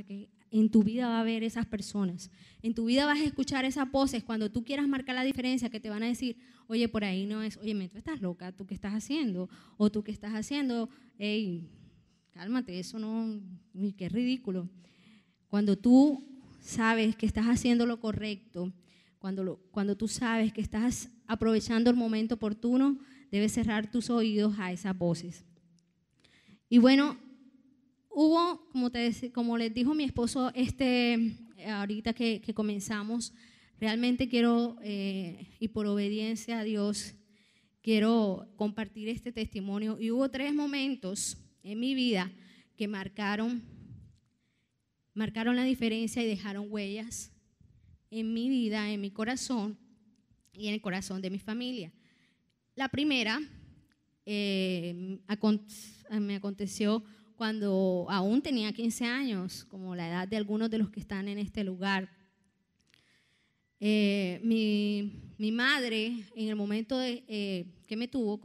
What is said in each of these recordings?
que en tu vida va a haber esas personas. En tu vida vas a escuchar esas voces cuando tú quieras marcar la diferencia, que te van a decir, oye, por ahí no es, oye, tú estás loca, ¿tú qué estás haciendo? O tú qué estás haciendo, hey, cálmate, eso no, qué ridículo. Cuando tú sabes que estás haciendo lo correcto, cuando tú sabes que estás aprovechando el momento oportuno, debes cerrar tus oídos a esas voces. Y bueno, hubo, como les dijo mi esposo, ahorita que comenzamos, realmente quiero, y por obediencia a Dios, quiero compartir este testimonio. Y hubo 3 momentos en mi vida que marcaron la diferencia y dejaron huellas en mi vida, en mi corazón y en el corazón de mi familia. La primera me aconteció cuando aún tenía 15 años, como la edad de algunos de los que están en este lugar. Mi madre, en el momento que me tuvo,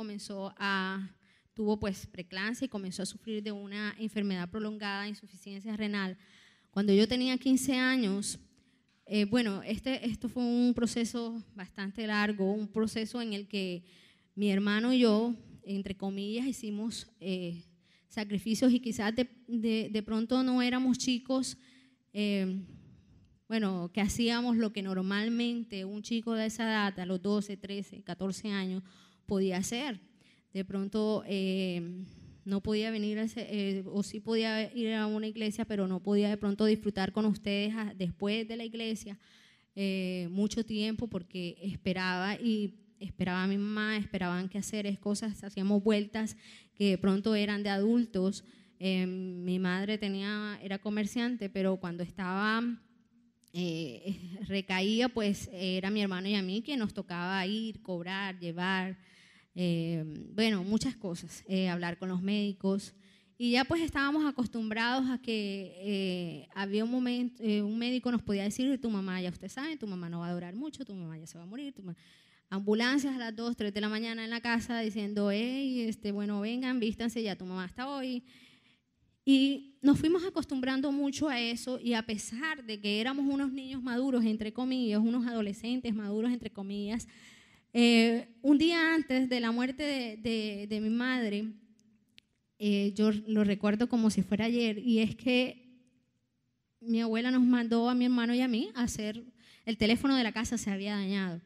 tuvo pues preeclampsia y comenzó a sufrir de una enfermedad prolongada, insuficiencia renal. Cuando yo tenía 15 años, esto fue un proceso bastante largo, un proceso en el que mi hermano y yo, entre comillas, hicimos sacrificios y quizás de pronto no éramos chicos, que hacíamos lo que normalmente un chico de esa edad, a los 12, 13, 14 años, podía hacer. De pronto no podía venir, o sí podía ir a una iglesia, pero no podía de pronto disfrutar con ustedes después de la iglesia mucho tiempo, porque esperaba a mi mamá, esperaban que hacer cosas, hacíamos vueltas que de pronto eran de adultos. Mi madre era comerciante, pero cuando estaba recaía, pues era mi hermano y a mí que nos tocaba ir, cobrar, llevar, muchas cosas, hablar con los médicos. Y ya pues estábamos acostumbrados a que había un momento, un médico nos podía decir, tu mamá, ya usted sabe, tu mamá no va a durar mucho, tu mamá ya se va a morir. Ambulancias a las 2, 3 de la mañana en la casa diciendo, hey, vengan, vístanse, ya tu mamá hasta hoy. Y nos fuimos acostumbrando mucho a eso, y a pesar de que éramos unos niños maduros, entre comillas, unos adolescentes maduros, entre comillas, un día antes de la muerte de mi madre, yo lo recuerdo como si fuera ayer, y es que mi abuela nos mandó a mi hermano y a mí a hacer, el teléfono de la casa se había dañado.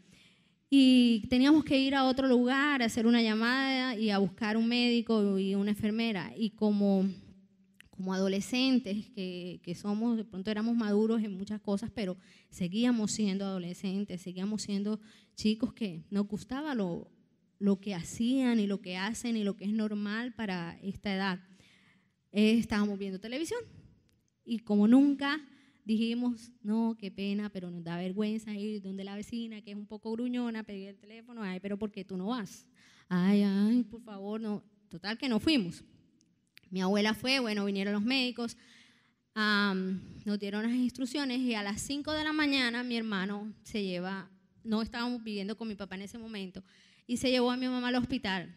Y teníamos que ir a otro lugar, a hacer una llamada y a buscar un médico y una enfermera. Y como adolescentes que somos, de pronto éramos maduros en muchas cosas, pero seguíamos siendo adolescentes, seguíamos siendo chicos que nos gustaba lo que hacían y lo que hacen y lo que es normal para esta edad. Estábamos viendo televisión y como nunca dijimos, no, qué pena, pero nos da vergüenza ir donde la vecina, que es un poco gruñona, pedir el teléfono, ay, pero ¿por qué tú no vas? Ay, por favor, no. Total que no fuimos. Mi abuela fue, vinieron los médicos, nos dieron las instrucciones, y a las 5 de la mañana mi hermano no estábamos viviendo con mi papá en ese momento, y se llevó a mi mamá al hospital.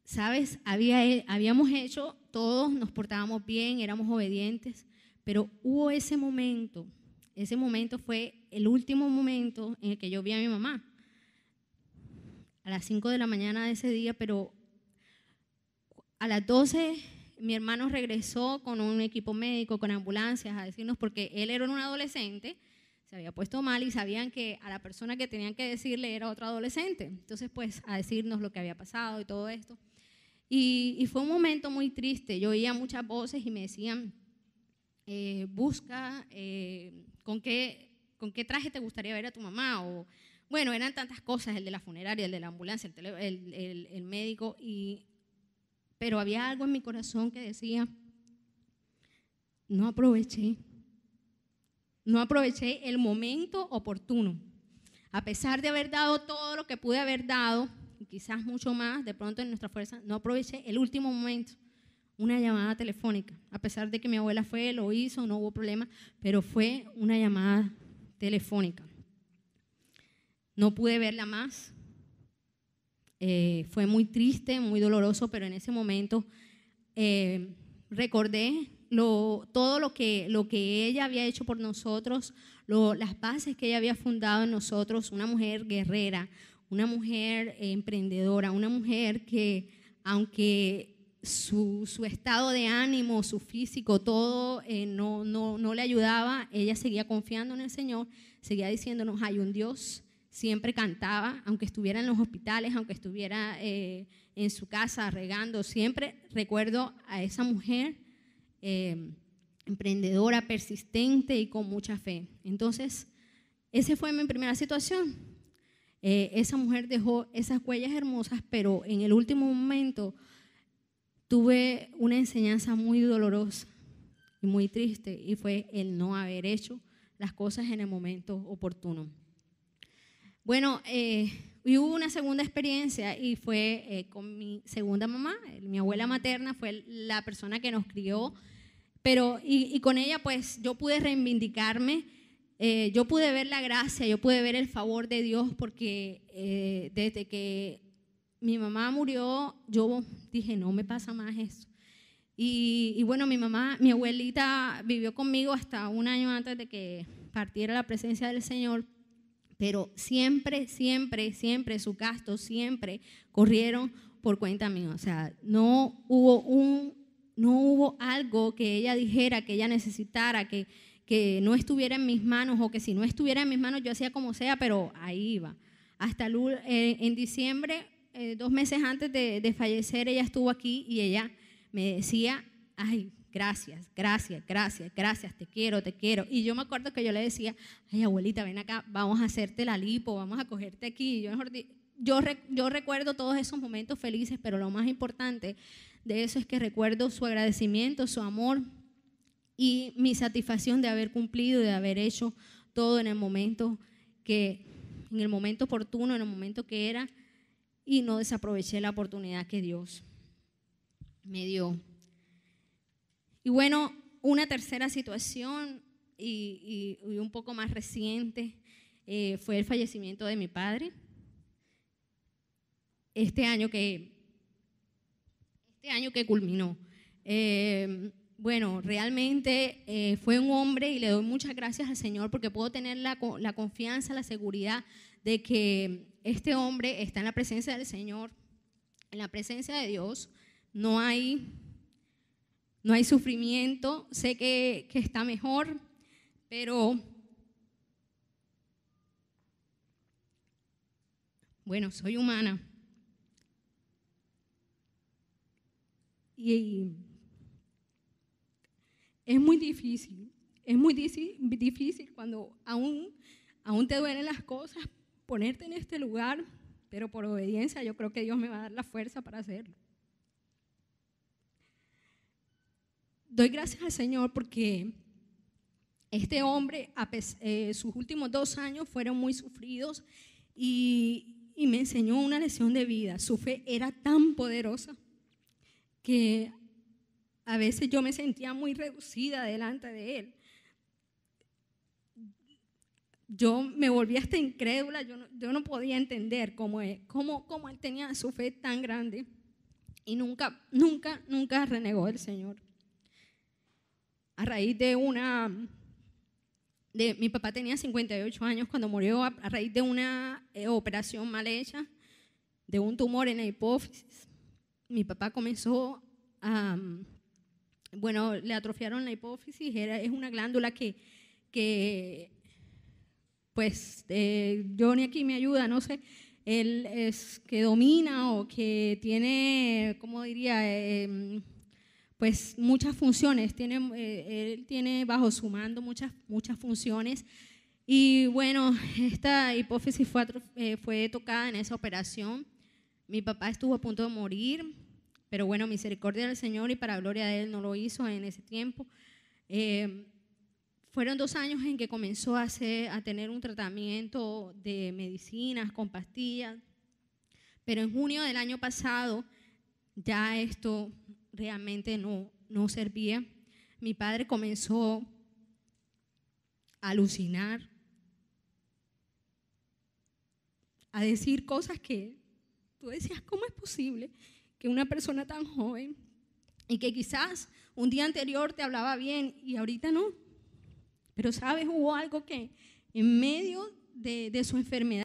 ¿Sabes? Habíamos hecho, todos nos portábamos bien, éramos obedientes, pero hubo ese momento fue el último momento en el que yo vi a mi mamá, a las 5 de la mañana de ese día, pero a las 12 mi hermano regresó con un equipo médico, con ambulancias, a decirnos, porque él era un adolescente, se había puesto mal y sabían que a la persona que tenían que decirle era otro adolescente. Entonces, pues, a decirnos lo que había pasado y todo esto. Y fue un momento muy triste. Yo oía muchas voces y me decían, busca, ¿con qué traje te gustaría ver a tu mamá? O, eran tantas cosas, el de la funeraria, el de la ambulancia, el médico, pero había algo en mi corazón que decía, no aproveché el momento oportuno. A pesar de haber dado todo lo que pude haber dado, y quizás mucho más, de pronto en nuestra fuerza, no aproveché el último momento, una llamada telefónica. A pesar de que mi abuela lo hizo, no hubo problema, pero fue una llamada telefónica. No pude verla más. Fue muy triste, muy doloroso, pero en ese momento recordé todo lo que ella había hecho por nosotros, las bases que ella había fundado en nosotros, una mujer guerrera, una mujer emprendedora, una mujer que aunque su estado de ánimo, su físico, todo no le ayudaba, ella seguía confiando en el Señor, seguía diciéndonos, hay un Dios, siempre cantaba, aunque estuviera en los hospitales, aunque estuviera en su casa regando, siempre recuerdo a esa mujer emprendedora, persistente y con mucha fe. Entonces, esa fue mi primera situación. Esa mujer dejó esas huellas hermosas, pero en el último momento tuve una enseñanza muy dolorosa y muy triste, y fue el no haber hecho las cosas en el momento oportuno. Bueno, y hubo una segunda experiencia y fue con mi segunda mamá. Mi abuela materna fue la persona que nos crió, pero y con ella pues yo pude reivindicarme, yo pude ver la gracia, yo pude ver el favor de Dios, porque desde que mi mamá murió yo dije, no me pasa más esto. Y bueno, mi abuelita vivió conmigo hasta un año antes de que partiera la presencia del Señor, pero siempre sus gastos siempre corrieron por cuenta mía. O sea, no hubo algo que ella dijera, que ella necesitara, que no estuviera en mis manos, o que si no estuviera en mis manos yo hacía como sea, pero ahí iba. Hasta en diciembre, 2 meses antes de fallecer, ella estuvo aquí y ella me decía, ay, gracias, te quiero. Y yo me acuerdo que yo le decía, ay, abuelita, ven acá, vamos a hacerte la lipo, vamos a cogerte aquí. Yo recuerdo todos esos momentos felices, pero lo más importante de eso es que recuerdo su agradecimiento, su amor y mi satisfacción de haber cumplido, de haber hecho todo en el momento oportuno, en el momento que era, y no desaproveché la oportunidad que Dios me dio. Y bueno, una tercera situación y un poco más reciente fue el fallecimiento de mi padre. Este año que culminó. Bueno, realmente fue un hombre, y le doy muchas gracias al Señor porque puedo tener la confianza, la seguridad de que este hombre está en la presencia del Señor, en la presencia de Dios. No hay sufrimiento, sé que está mejor, pero bueno, soy humana. Y es muy difícil cuando aún te duelen las cosas, ponerte en este lugar, pero por obediencia yo creo que Dios me va a dar la fuerza para hacerlo. Doy gracias al Señor porque este hombre, sus últimos 2 años fueron muy sufridos y me enseñó una lección de vida. Su fe era tan poderosa que a veces yo me sentía muy reducida delante de él. Yo me volví hasta incrédula, yo no podía entender cómo él tenía su fe tan grande y nunca renegó del Señor. A raíz mi papá tenía 58 años cuando murió a raíz de una operación mal hecha, de un tumor en la hipófisis. Mi papá comenzó le atrofiaron la hipófisis, es una glándula que Johnny aquí me ayuda, no sé, él es que domina o que tiene, ¿cómo diría? Pues muchas funciones, él tiene bajo su mando muchas funciones. Y bueno, esta hipófisis fue tocada en esa operación. Mi papá estuvo a punto de morir, pero bueno, misericordia del Señor y para gloria de Él no lo hizo en ese tiempo. Fueron 2 años en que comenzó a tener un tratamiento de medicinas con pastillas, pero en junio del año pasado ya esto realmente no servía. Mi padre comenzó a alucinar, a decir cosas que tú decías, ¿cómo es posible que una persona tan joven y que quizás un día anterior te hablaba bien y ahorita no. Pero sabes, hubo algo que en medio de su enfermedad